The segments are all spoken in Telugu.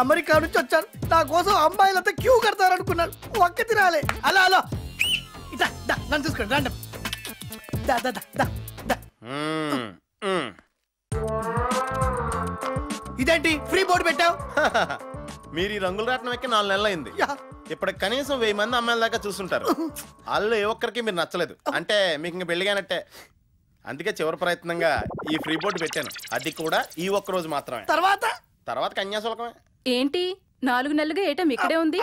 అమెరికా నుంచి వచ్చాను. నా కోసం అమ్మాయిలంతా క్యూ కడతారు అనుకున్నాను. ఒక్కటి రాలే. అలా అలా ఇదా నన్ను చూసుకోండి రండి. దా దా దా దా దా. ఇదేంటి ఫ్రీ బోర్డు పెట్టావు? మీరు ఈ రంగుల రాట్నం ఎక్కి 4 నెలలు అయింది. ఇప్పుడు కనీసం 1000 మంది అమ్మాయిల దాకా చూస్తుంటారు. వాళ్ళు ఏ ఒక్కరికి మీరు నచ్చలేదు అంటే మీకు ఇంక పెళ్లిగానట్టే. అందుకే చివరి ప్రయత్నంగా ఈ ఫ్రీ బోర్డు పెట్టాను. అది కూడా ఈ ఒక్క రోజు మాత్రమే. తర్వాత కన్యాశుల్కమే. ఏంటి 4 నెలలుగా ఐటమ్ ఇక్కడే ఉంది?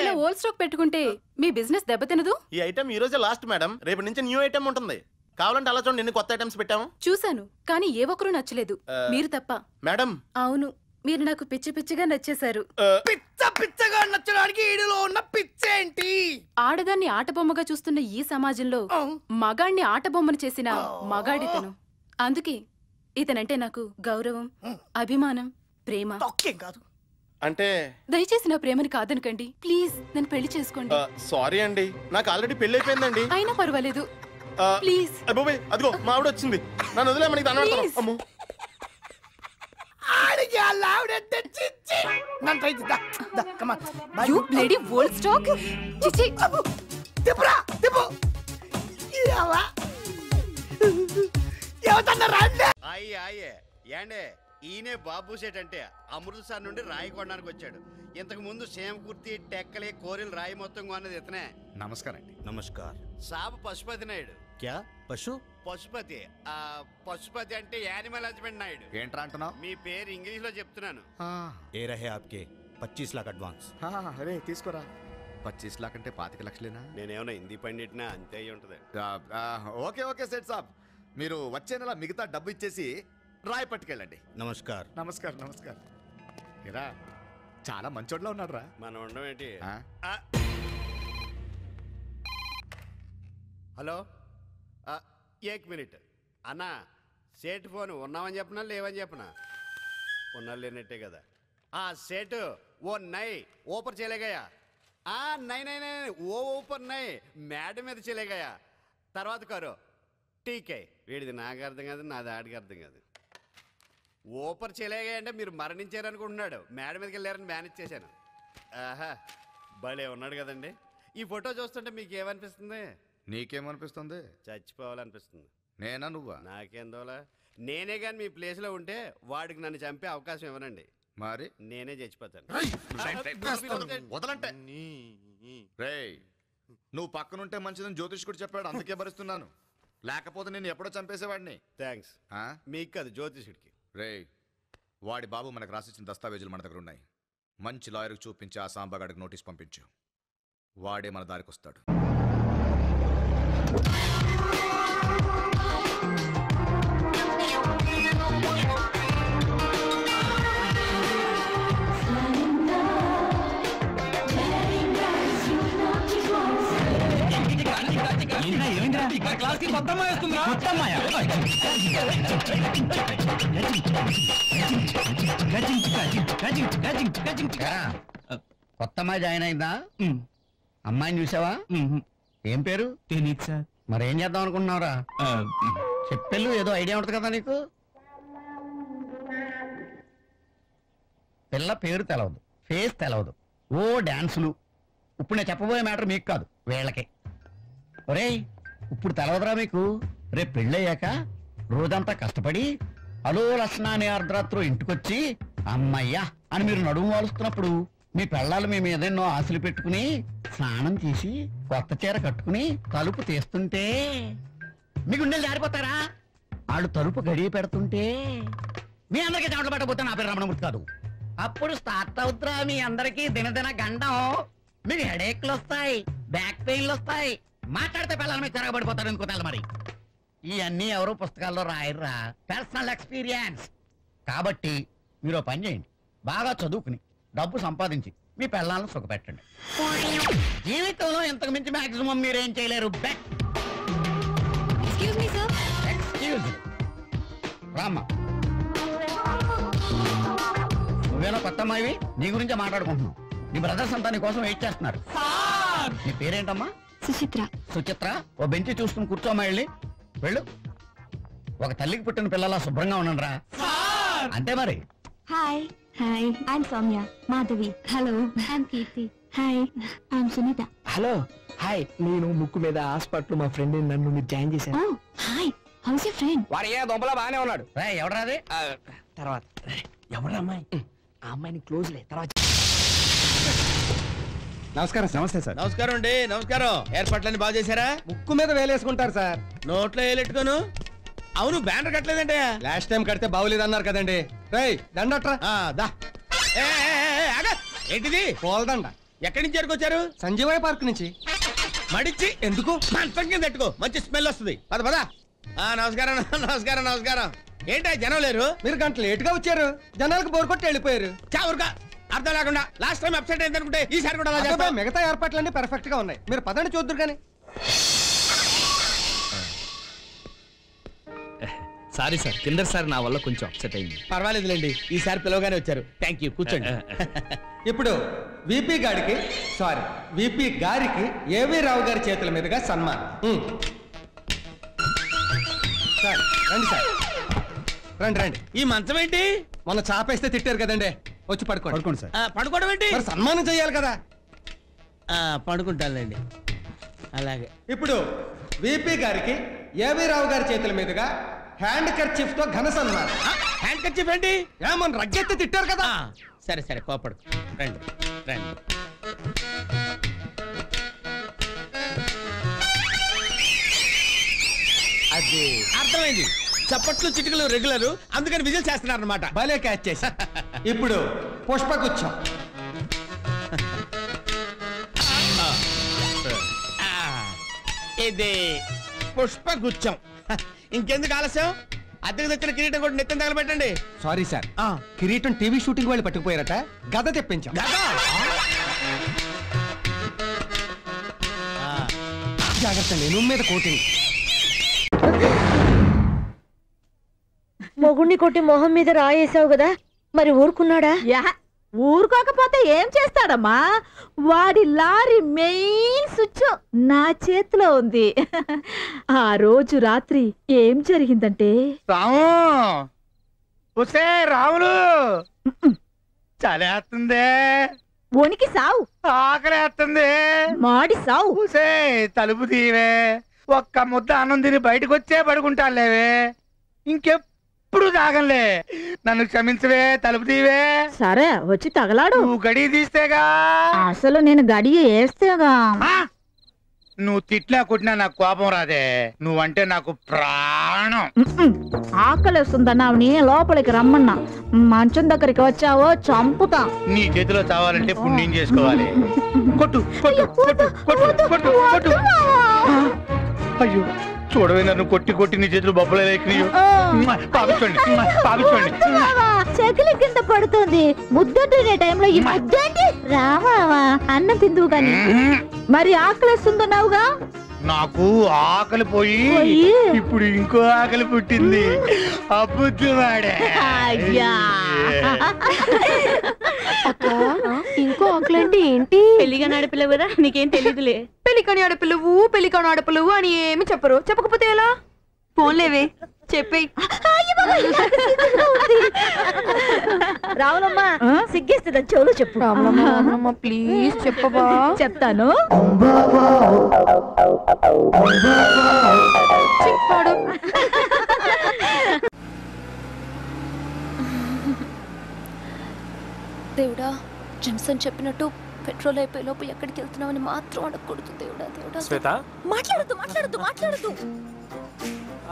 ఇలా ఓల్డ్ స్టాక్ పెట్టుకుంటే మీ బిజినెస్ దెబ్బతినదు. ఈ ఐటమ్ ఈ రోజే లాస్ట్ మేడం. రేపు నుంచి న్యూ ఐటమ్ ఉంటుంది. కావాలంటే అలా చూడండి, ఎన్ని కొత్త ఐటమ్స్ పెట్టాము. చూశాను కానీ ఏ ఒక్కరూ నచ్చలేదు, మీరు తప్ప. మేడం అవును, మీరు నాకు పిచ్చి పిచ్చిగా నచ్చేశారు. పిచ్చగా నచ్చడానికి ఈడులో ఉన్న పిచ్చేంటి? ఆడదాన్ని ఆటబొమ్మగా చూస్తున్న ఈ సమాజంలో మగాణ్ణి ఆటబొమ్మను చేసిన మగాడితను. అందుకే ఇతనంటే నాకు గౌరవం, అభిమానం, ప్రేమ. కాదు అంటే దయచేసి నా ప్రేమని కాదనకండి ప్లీజ్. నన్ను పెళ్లి చేసుకోండి. సారీ అండి, నాకు ఆల్రెడీ పెళ్లి అయిపోయిందండి. అయినా పర్వాలేదు ప్లీజ్. అదిగో మా ఆవిడ వచ్చింది. నన్ను వదిలే, మనకి దండం పెడతాను. అమ్మో ఏండే ఈయనే బాబు సేట్ అంటే అమృత్సర్ నుండి రాయి కొనడానికి వచ్చాడు. ఇంతకు ముందు సేమ్ కుర్తి టెక్కలే కోరిలు రాయి మొత్తం కొన్నది ఇతనే. నమస్కారం అండి. నమస్కార్. సాబ్ పశుపతి నాయుడు. క్యా పశుపతి పశుపతి అంటే యానిమల్ హస్బెండ్ నాయుడు. ఏంట్రా అంటున్నావు? మీ పేరు ఇంగ్లీష్ లో చెప్తున్నాను. ఏ రహే ఆప్కే 25 लाख అడ్వాన్స్. అరే తీసుకోరా. 25 लाख అంటే 25 లక్షలేనా? నేనేమన్నా హిందీ పండిట్నా అంతే అయి ఉంటది. ఓకే సేట్ సాబ్, మీరు వచ్చే నెల మిగతా డబ్బు ఇచ్చేసి రాయి పట్టుకెళ్ళండి. నమస్కార్. నమస్కారం. ఇరా చాలా మంచోడ్లో ఉన్నాడు రా. మనం ఉండడం ఏంటి? హలో, 1 మినిట్ అన్నా. సేట్ ఫోన్ ఉన్నామని చెప్పనా లేవని చెప్పనా? ఉన్నా లేనట్టే కదా. సేటు ఓ నై ఓపర్ చేయలేగయా? నై ఓ ఊపర్ నై మేడ మీద చేయలేగయా? తర్వాత కారు టీకే. వీడిది నాకు అర్థం కాదు, నాది ఆడికి అర్థం కాదు. ఓపర్ చేయలేగా అంటే మీరు మరణించారనుకుంటున్నాడు. మేడ మీదకి వెళ్ళారని మేనేజ్ చేశాను. ఆహా భలే ఉన్నాడు కదండి. ఈ ఫోటో చూస్తుంటే మీకు ఏమనిపిస్తుంది? నీకేమనిపిస్తుంది? చచ్చిపోవాలనిపిస్తుంది. నేనా నువ్వా? నాకేందోలా. నేనే కానీ మీ ప్లేస్లో ఉంటే వాడికి నన్ను చంపే అవకాశం ఇవ్వనండి. మరి నేనే చచ్చిపోతాను. వదలంటే రేయ్, నువ్వు పక్కనుంటే మంచిదని జ్యోతిష్కుడు చెప్పాడు, అందుకే భరిస్తున్నాను. లేకపోతే నేను ఎప్పుడో చంపేసేవాడిని. థ్యాంక్స్. మీకు కాదు, జ్యోతిష్కుడికి. రేయ్, వాడి బాబు మనకు రాసిచ్చిన దస్తావేజులు మన దగ్గర ఉన్నాయి. మంచి లాయర్కి చూపించి ఆ సాంబగాడికి నోటీస్ పంపించు. వాడే మన దారికి వస్తాడు. కొత్త అమ్మాయి జాయిన్ అయిందా? అమ్మాయిని చూసావా? ఏం పేరు? తెలీదు సార్. మరేం చేద్దాం అనుకుంటున్నావురా? చెప్పెళ్ళు, ఏదో ఐడియా ఉంటుంది కదా నీకు. పిల్ల పేరు తెలవదు, ఫేస్ తెలవదు, ఓ డాన్సులు. ఇప్పుడు నేను చెప్పబోయే మ్యాటర్ మీకు కాదు, వీళ్ళకి. ఒరేయ్, ఇప్పుడు తెలవదురా మీకు. రేపు పెళ్ళయ్యాక రోజంతా కష్టపడి అలో లక్షణ అనే అర్ధరాత్రు ఇంటికొచ్చి అమ్మయ్యా అని మీరు నడుము వాలుస్తున్నప్పుడు మీ పెళ్ళాలు మీ మీద ఎన్నో ఆశలు పెట్టుకుని స్నానం చేసి కొత్త చీర కట్టుకుని తలుపు తీస్తుంటే మీ గుండెలు జారిపోతారా? వాళ్ళు తలుపు గడియ పెడుతుంటే మీ అందరికీ చెమటలు పట్టబోతే నా పేరు రమణమూర్తి కాదు. అప్పుడు స్టార్ట్ అవుతురా మీ అందరికీ దినదిన గండం. మీకు హెడేక్లు వస్తాయి, బ్యాక్ పెయిన్లు వస్తాయి, మాట్లాడితే పిల్లల మీద తిరగబడిపోతారు అనుకుంటారు. మరి ఇవన్నీ ఎవరో పుస్తకాల్లో రాయర్రా, పర్సనల్ ఎక్స్పీరియన్స్. కాబట్టి మీరు పని చేయండి, బాగా చదువుకుని డబ్బు సంపాదించి మీ పిల్లలను సుఖపెట్టండి. జీవితంలో ఇంతకు మించి మాక్సిమం మీరేం చేయలేరు. రామ్మా, నువ్వేనో కొత్త అమ్మాయివి, నీ గురించే మాట్లాడుకుంటున్నావు. నీ బ్రదర్స్ అంతా నీ కోసం వెయిట్ చేస్తున్నారు. నీ పేరేంటమ్మా? సుచిత్ర. ఓ బెంచి చూసుకుని కూర్చోమ్మా, వెళ్ళి వెళ్ళు. ఒక తల్లికి పుట్టిన పిల్లలా శుభ్రంగా ఉండండిరా. అంతే మరి. Hi I'm Soumya. Madhavi. Hello I'm Keerthi. Hi I'm Sunitha. Hello hi, నేను ముక్కు మీద హాస్పిటల్ మా ఫ్రెండ్ నన్ను మీరు జాయిన్ చేశాను. ఓ హాయ్, హౌస్ యువర్ ఫ్రెండ్? వాడు ఏ దొంపలా బాగానే ఉన్నాడు. ఎవడరాది తర్వాత ఎవరు అమ్మాయి? ఆ అమ్మాయిని క్లోజ్ లే తర్వాత. నమస్కారం. నమస్తే సార్. నమస్కారం అండి. నమస్కారం. ఏర్పాట్లన్నీ బాగా చేశారా? ముక్కు మీద వేలేసుకుంటారు సార్. నోట్లో వేలెట్టుకోను. అవును, బ్యానర్ కట్టలేదంటే. లాస్ట్ టైం కడితే బాగులేదన్నారు కదండి. రేయ్ దండట్రా. దా. ఏంటిది? పోల్దండ. ఎక్కడి నుంచి ఎరుకొచ్చారు? సంజీవయ్య పార్క్ నుంచి. మడిచి ఎందుకు? మంచం కింద పెట్టుకో, మంచి స్మెల్ వస్తుంది. పద పద. నమస్కారం నమస్కారం నమస్కారం. ఏంటా జనం లేరు? మీరు గంట లేట్ గా వచ్చారు, జనాలకు బోర్ కొట్టి వెళ్ళిపోయారు. చావురుగా అర్థం లేకుండా. లాస్ట్ టైం అప్సెట్ అయింది అనుకుంటే ఈసారి కూడా అలా చేస్తా. మిగతా ఏర్పాట్లన్నీ పర్ఫెక్ట్ గా ఉన్నాయి, మీరు పదండి చూద్దరు కానీ. సారీ సార్, కిందర్ సార్ నా వల్ల కొంచెం అప్సెట్ అయింది. పర్వాలేదులేండి, ఈసారి పిలవగానే వచ్చారు. థ్యాంక్ యూ, కూర్చోండి. ఇప్పుడు విపి గారికి ఏవి రావు గారి చేతుల మీదుగా సన్మానం. సార్ రండి సార్, రండి రండి. ఈ మంచం ఏంటి? మొన్న చాపేస్తే తిట్టారు కదండి, వచ్చి పడుకోండి సార్. పడుకోవడం ఏంటి? మరి సన్మానం చేయాలి కదా. పడుకుంటానులేండి. అలాగే. ఇప్పుడు విపి గారికి ఏవి రావు గారి చేతుల మీదుగా హ్యాండ్ కర్చీఫ్ తో ఘన సన్మానం. హ్యాండ్ కర్చీఫ్ ఏంటి? ఏమన్నా రగ్గెత్తి తిట్టారు కదా. సరే సరే, కోపడు. రండి రండి. అది అర్థమైంది. చప్పట్లు చిటికలు రెగ్యులర్, అందుకని విజిల్ చేస్తున్నారు అనమాట. భలే క్యాచ్ చేసి. ఇప్పుడు పుష్పగుచ్చం. ఇది పుష్పగుచ్చం. ఇంకెందుకు ఆలస్యం? అద్దెకు తెచ్చిన కిరీటం కూడా నెత్తిన తగలబెట్టండి. సారీ సార్, కిరీటం టీవీ షూటింగ్ వాళ్ళు పట్టుకుపోయారట, గద తెప్పించాం. జాగ్రత్త, నేను మీద కోటింగ్. మొగుణ్ణి కొట్టి మొహం మీద రాయేసావు కదా, మరి ఊరుకున్నాడా? ఊరుకోకపోతే ఏం చేస్తాడమ్మా? వాడి లారీ మెయిన్ స్విచ్ నా చేతిలో ఉంది. ఆ రోజు రాత్రి ఏం జరిగిందంటే, రాములు చలేస్తుంది, వణికి సావు, ఆకలేస్తుంది, మాడి సావు. తలుపు తీవే, ఒక్క ముద్ద అన్నం తిని బయటకు వచ్చే పడుకుంటాలేవే, ఇంకెప్పుడు తాగలే, నన్ను క్షమించవే, తలుపు తీవే. సరే వచ్చి తగలాడు. నువ్వు గడియ తీస్తేగా. అసలు నేను గడియ వేస్తేగా. నువ్వు తిట్లా కొట్టినా నాకు కోపం రాదే, నువ్వంటే నాకు ప్రాణం. ఆకలిస్తుందన్నావుని లోపలికి రమ్మన్నా, మంచం దగ్గరికి వచ్చావో చంపుతా. నీ చేతిలో చావాలంటే పుణ్యం చేసుకోవాలి. కొట్టు కొట్టు కొట్టు కొట్టు కొట్టు కొట్టు. అయ్యో చూడవే, నన్ను కొట్టి కొట్టి నీ చేతులు బొబ్బలే లేకినాయో. పాపించండి పాపించండి. చెకిలి కింద పడుతుంది, ముద్దంటే టైంలో ఈ ముద్దండి రావా అన్నం తిందువు కానీ. మరి ఆకలిస్తుందన్నావుగా. నాకు ఆకలి పోయి ఇప్పుడు ఇంకో ఆకలి పుట్టింది. అబ్బుద్దు వాడే. ఇంకో ఆకలి అంటే ఏంటి? పెళ్లిగాని ఆడపిల్లవు కదా, నీకేం తెలీదులే. పెళ్లికాని ఆడపిల్లవు అని ఏమి చెప్పరు. చెప్పకపోతే ఎలా? ఫోన్లేవే చెప్పి. రావులమ్మా, సిగ్గేస్తుందా? చెవులు చెప్పు. రావులమ్మా ప్లీజ్ చెప్పవా? చెప్తాను. దేవుడా, జెమ్సన్ చెప్పినట్టు పెట్రోల్ అయిపోయే లోపు ఎక్కడికి వెళ్తున్నామని మాత్రం అడగకూడదు. దేవుడా దేవుడా. శ్వేత, మాట్లాడద్దు మాట్లాడద్దు మాట్లాడద్దు.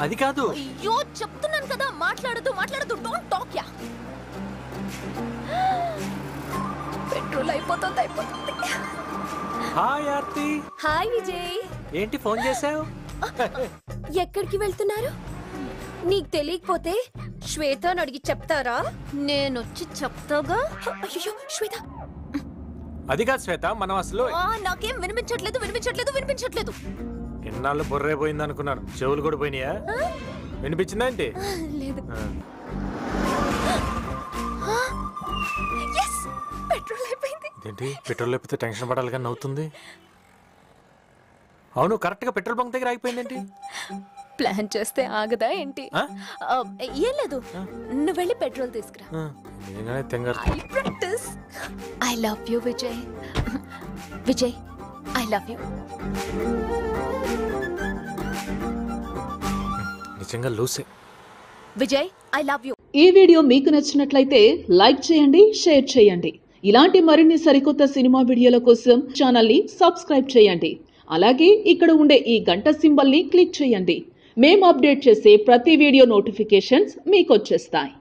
అది కాదు. అయ్యో చెప్తున్నాను కదా, మాట్లాడద్దు మాట్లాడద్దు. Don't talk. యా, పెట్రోల్ అయిపోతుంది అయిపోతుంది. హాయ్ ఆర్తి. హాయ్ విజయ్. ఏంటి ఫోన్ చేసావు? ఎక్కడికి వెళ్తున్నారు? నీకు తెలియకపోతే శ్వేతను అడిగి చెప్తారా? నేనొచ్చి చెప్తాగా. అయ్యో శ్వేత. అది కాదు శ్వేత, మనం అసలు. నాకేం వినిపించట్లేదు. ఎన్నాళ్ళు బొర్రే పోయింది అనుకున్నాను, చెవులు కూడా పోయినాయా? వినిపించిందా ఏంటి? లేదు. పెట్రోల్ అయిపోయింది. ఏంటి పెట్రోల్ అయిపోతే టెన్షన్ పడాలి కానీ నవ్వుతుంది. అవును, కరెక్ట్ గా పెట్రోల్ బంక్ దగ్గర ఆగిపోయిందేంటి? ప్లాన్ చేస్తే ఆగదా ఏంటి? ఏం లేదు, నువ్వు వెళ్ళి పెట్రోల్ తీసుకురా. I practice. I love you Vijay. Vijay, I love you. నిజంగా లూసే. Vijay, I love you. ఈ వీడియో మీకు నచ్చినట్లయితే లైక్ చేయండి, షేర్ చేయండి. ఇలాంటి మరిన్ని సరికొత్త సినిమా వీడియోల కోసం ఛానల్ని సబ్స్క్రైబ్ చేయండి. అలాగే ఇక్కడ ఉండే ఈ గంట సింబల్ని క్లిక్ చేయండి. మేము అప్డేట్ చేసే ప్రతి వీడియో నోటిఫికేషన్స్ మీకు వచ్చేస్తాయి.